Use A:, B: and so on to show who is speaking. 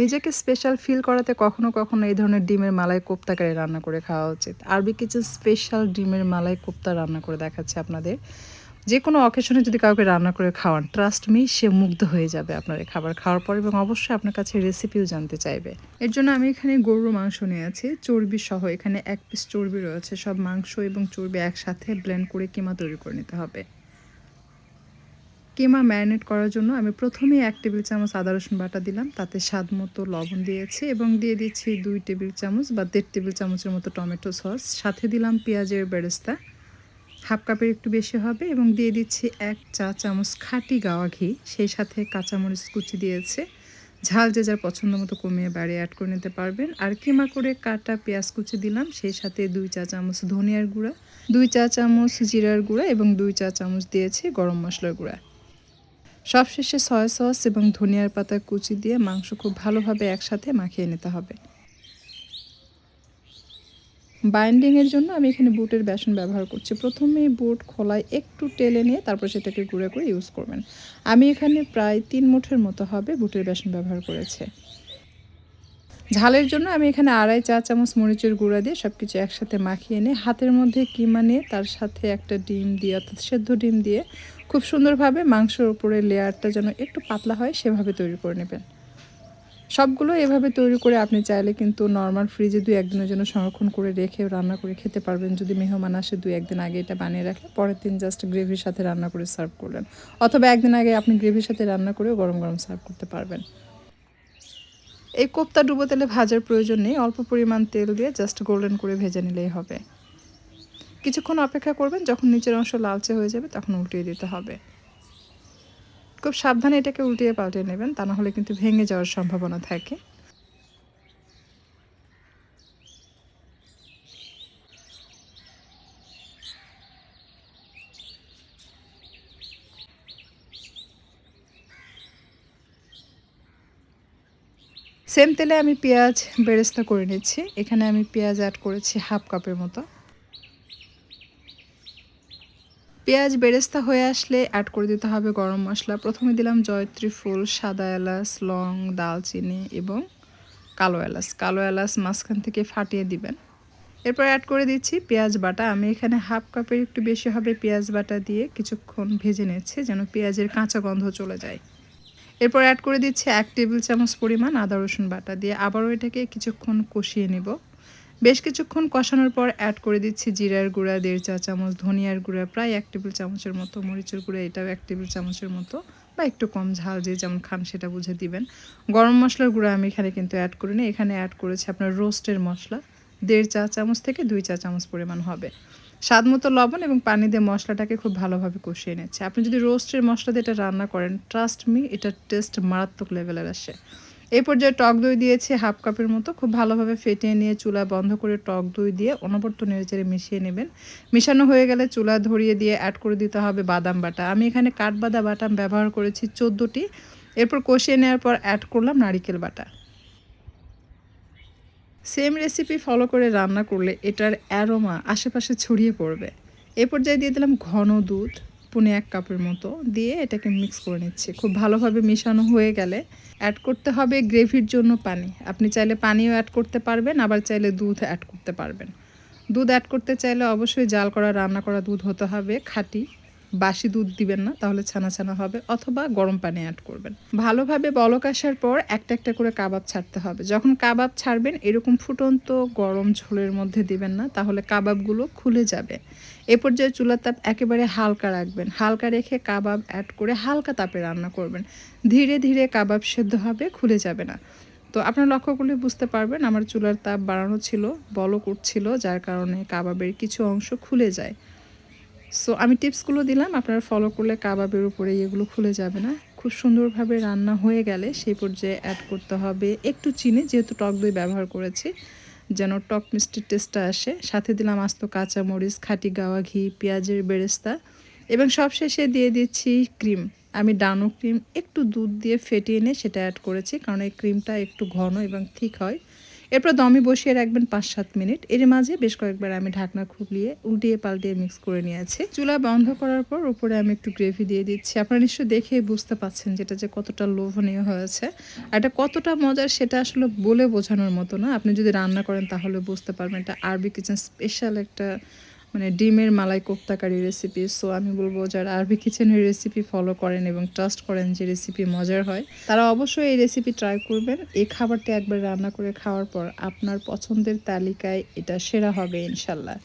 A: নিজেকে special feel করাতে কখনো কখনো এই ধরনের ডিমের মালাই কোপ্তা কারি রান্না করে খাওয়া উচিত। আরবি কিচেন স্পেশাল ডিমের মালাই কোপ্তা রান্না করে দেখাচ্ছে আপনাদের। যেকোনো অকেশনে যদি কাউকে রান্না করে খাওয়ান, ট্রাস্ট মি সে মুগ্ধ হয়ে যাবে আপনার এই খাবার খাওয়ার পর এবং অবশ্যই আপনার কাছে রেসিপিও জানতে চাইবে। এর জন্য আমি এখানে গরুর মাংস নিয়েছি, চর্বি সহ। এখানে ১ পিস চর্বি রয়েছে। সব মাংস এবং চর্বি একসাথে ব্লেন্ড করে কিমা তৈরি করে নিতে হবে। কিমা ম্যারিনেট করার জন্য আমি প্রথমেই ১ টেবিল চামচ আদা রসুন বাটা দিলাম, তাতে স্বাদ মতো লবণ দিয়েছি এবং দিয়ে দিচ্ছি ২ টেবিল চামচ বা ১.৫ টেবিল চামচের মতো টমেটো সস। সাথে দিলাম পেঁয়াজের বেরেস্তা, হাফ কাপের একটু বেশি হবে, এবং দিয়ে দিচ্ছি ১ চা চামচ খাঁটি গাওয়া ঘি। সেই সাথে কাঁচামরিচ কুচি দিয়েছে। ঝাল যে যার পছন্দ মতো কমিয়ে বাড়িয়ে অ্যাড করে নিতে পারবেন। আর কিমা করে কাটা পেঁয়াজ কুচি দিলাম, সেই সাথে ২ চা চামচ ধনিয়ার গুঁড়া, ২ চা চামচ জিরার গুঁড়া এবং ২ চা চামচ দিয়েছি গরম মশলার গুঁড়া। সবশেষে সয়া সস এবং ধনিয়ার পাতা কুচি দিয়ে মাংস খুব ভালোভাবে একসাথে মাখিয়ে নিতে হবে। বাইন্ডিংয়ের জন্য আমি এখানে বুটের বেসন ব্যবহার করছি। প্রথমে বুট খোলায় একটু টেলে নিয়ে তারপর সেটাকে গুঁড়া করে ইউজ করবেন। আমি এখানে প্রায় ৩ মুঠের মতো হবে বুটের বেসন ব্যবহার করেছি। ঝালের জন্য আমি এখানে ২.৫ চা চামচ মরিচের গুঁড়া দিয়ে সব কিছু একসাথে মাখিয়ে নিয়ে হাতের মধ্যে কিমা নিয়ে তার সাথে একটা ডিম দিয়ে, অর্থাৎ সেদ্ধ ডিম দিয়ে খুব সুন্দরভাবে মাংসের উপরে লেয়ারটা যেন একটু পাতলা হয় সেভাবে তৈরি করে নেবেন। সবগুলো এভাবে তৈরি করে আপনি চাইলে কিন্তু নরমাল ফ্রিজে ২-১ দিনের জন্য সংরক্ষণ করে রেখে রান্না করে খেতে পারবেন। যদি মেহমান আসে ২-১ দিন আগে এটা বানিয়ে রাখলে পরের দিন জাস্ট গ্রেভির সাথে রান্না করে সার্ভ করলেন। অথবা ১ দিন আগে আপনি গ্রেভির সাথে রান্না করেও গরম গরম সার্ভ করতে পারবেন। এই কোপ্তা ডুবো তেলে ভাজার প্রয়োজন নেই। অল্প পরিমাণ তেল দিয়ে জাস্ট গোল্ডেন করে ভেজে নিলেই হবে। কিছুক্ষণ অপেক্ষা করবেন, যখন নিচের অংশ লালচে হয়ে যাবে তখন উল্টিয়ে দিতে হবে। খুব সাবধানে এটাকে উল্টিয়ে পাল্টিয়ে নেবেন, তা না হলে কিন্তু ভেঙে যাওয়ার সম্ভাবনা থাকে। সেম তেলে আমি পেঁয়াজ বেরেস্তা করে নিচ্ছি। এখানে আমি পেঁয়াজ অ্যাড করেছি হাফ কাপের মতো। পেঁয়াজ বেরেস্তা হয়ে আসলে অ্যাড করে দিতে হবে গরম মশলা। প্রথমে দিলাম জয়ত্রী ফুল, সাদা এলাচ, লং, দালচিনি এবং কালো এলাচ। কালো এলাচ মাঝখান থেকে ফাটিয়ে দিবেন। এরপর অ্যাড করে দিচ্ছি পেঁয়াজ বাটা। আমি এখানে হাফ কাপের একটু বেশি হবে পেঁয়াজ বাটা দিয়ে কিছুক্ষণ ভেজে নিচ্ছি যেন পেঁয়াজের কাঁচা গন্ধ চলে যায়। এরপর অ্যাড করে দিচ্ছি ১ টেবিল চামচ পরিমাণ আদা রসুন বাটা দিয়ে আবারও এটাকে কিছুক্ষণ কষিয়ে নিব। বেশ কিছুক্ষণ কষানোর পর অ্যাড করে দিচ্ছি জিরার গুঁড়া ১.৫ চা চামচ, ধনিয়ার গুঁড়া প্রায় ১ টেবিল চামচের মতো, মরিচের গুঁড়া এটাও ১ টেবিল চামচের মতো বা একটু কম ঝাল যে যেমন খান সেটা বুঝে দিবেন। গরম মশলার গুঁড়া আমি এখানে কিন্তু অ্যাড করিনি। এখানে অ্যাড করেছি আপনার রোস্টের মশলা ১.৫ চা চামচ থেকে ২ চা চামচ পরিমাণ হবে। স্বাদমতো লবণ এবং পানি দিয়ে মশলাটাকে খুব ভালোভাবে কষিয়ে নিচ্ছে। আপনি যদি রোস্টের মশলা দিয়ে এটা রান্না করেন, ট্রাস্ট মি এটার টেস্ট মারাত্মক লেভেলের আসে। এই পর্যায়ে টক দই দিয়েছি হাফ কাপের মতো। খুব ভালোভাবে ফেটিয়ে নিয়ে চুলা বন্ধ করে টক দই দিয়ে অনবরত নেড়েচেড়ে মিশিয়ে নেবেন। মিশানো হয়ে গেলে চুলা ধরিয়ে দিয়ে অ্যাড করে দিতে হবে বাদাম বাটা। আমি এখানে কাঠবাদাম ব্যবহার করেছি ১৪টি। এরপর কষিয়ে নেওয়ার পর অ্যাড করলাম নারিকেল বাটা। সেম রেসিপি ফলো করে রান্না করলে এটার অ্যারোমা আশেপাশে ছড়িয়ে পড়বে। এ পর্যায়ে দিয়ে দিলাম ঘন দুধ, পৌনে ১ কাপের মতো দিয়ে এটাকে মিক্স করে নিচ্ছি। খুব ভালোভাবে মিশানো হয়ে গেলে অ্যাড করতে হবে গ্রেভির জন্য পানি। আপনি চাইলে পানিও অ্যাড করতে পারবেন, আবার চাইলে দুধ অ্যাড করতে পারবেন। দুধ অ্যাড করতে চাইলে অবশ্যই জাল করা রান্না করা দুধ হতে হবে খাঁটি। বাসি দুধ দিবেন না, তাহলে ছানা ছানা হবে, অথবা গরম পানি অ্যাড করবেন। ভালোভাবে বলক আসার পর একটা একটা করে কাবাব ছাড়তে হবে। যখন কাবাব ছাড়বেন এরকম ফুটন্ত গরম ঝোলের মধ্যে দিবেন না, তাহলে কাবাবগুলো খুলে যাবে। এ পর্যায়ে চুলার তাপ একেবারে হালকা রাখবেন। হালকা রেখে কাবাব অ্যাড করে হালকা তাপে রান্না করবেন। ধীরে ধীরে কাবাব সেদ্ধ হবে, খুলে যাবে না। তো আপনারা লক্ষ্য করলে বুঝতে পারবেন আমার চুলার তাপ বাড়ানো ছিল, বলক উঠছিল, যার কারণে কাবাবের কিছু অংশ খুলে যায়। সো আমি টিপসগুলো দিলাম, আপনারা ফলো করলে কাবাবের উপরে এগুলো খুলে যাবে না। খুব সুন্দরভাবে রান্না হয়ে গেলে সেই পর্যায়ে অ্যাড করতে হবে একটু চিনি, যেহেতু টক দই ব্যবহার করেছি যেন টক মিষ্টির টেস্টটা আসে। সাথে দিলাম আস্ত কাঁচামরিচ, খাঁটি গাওয়া ঘি, পেঁয়াজের বেরেস্তা এবং সবশেষে দিয়ে দিচ্ছি ক্রিম। আমি ডানো ক্রিম একটু দুধ দিয়ে ফেটিয়ে নিয়ে সেটা অ্যাড করেছি, কারণ এই ক্রিমটা একটু ঘন এবং থিক হয়। এরপর দমে বসিয়ে রাখবেন ৫-৭ মিনিট। এর মাঝে বেশ কয়েকবার আমি ঢাকনা খুলিয়ে উল্টিয়ে পাল্টিয়ে মিক্স করে নিয়েছি। চুলা বন্ধ করার পর উপরে আমি একটু গ্রেভি দিয়ে দিচ্ছি। আপনারা নিশ্চয়ই দেখেই বুঝতে পাচ্ছেন যে এটা যে কতটা লোভনীয় হয়েছে। আর এটা কতটা মজার সেটা আসলে বলে বোঝানোর মতো না। আপনি যদি রান্না করেন তাহলে বুঝতে পারবেন। এটা আরবি কিচেন স্পেশাল একটা মানে ডিমের মালাই কোফতা কারি রেসিপি। সো আমি বলব যারা আরবি কিচেনের রেসিপি ফলো করেন এবং ট্রাস্ট করেন যে রেসিপি মজার হয়, তারা অবশ্যই এই রেসিপি ট্রাই করবেন। এই খাবারটি একবার রান্না করে খাওয়ার পর আপনার পছন্দের তালিকায় এটা সেরা হবে ইনশাল্লাহ।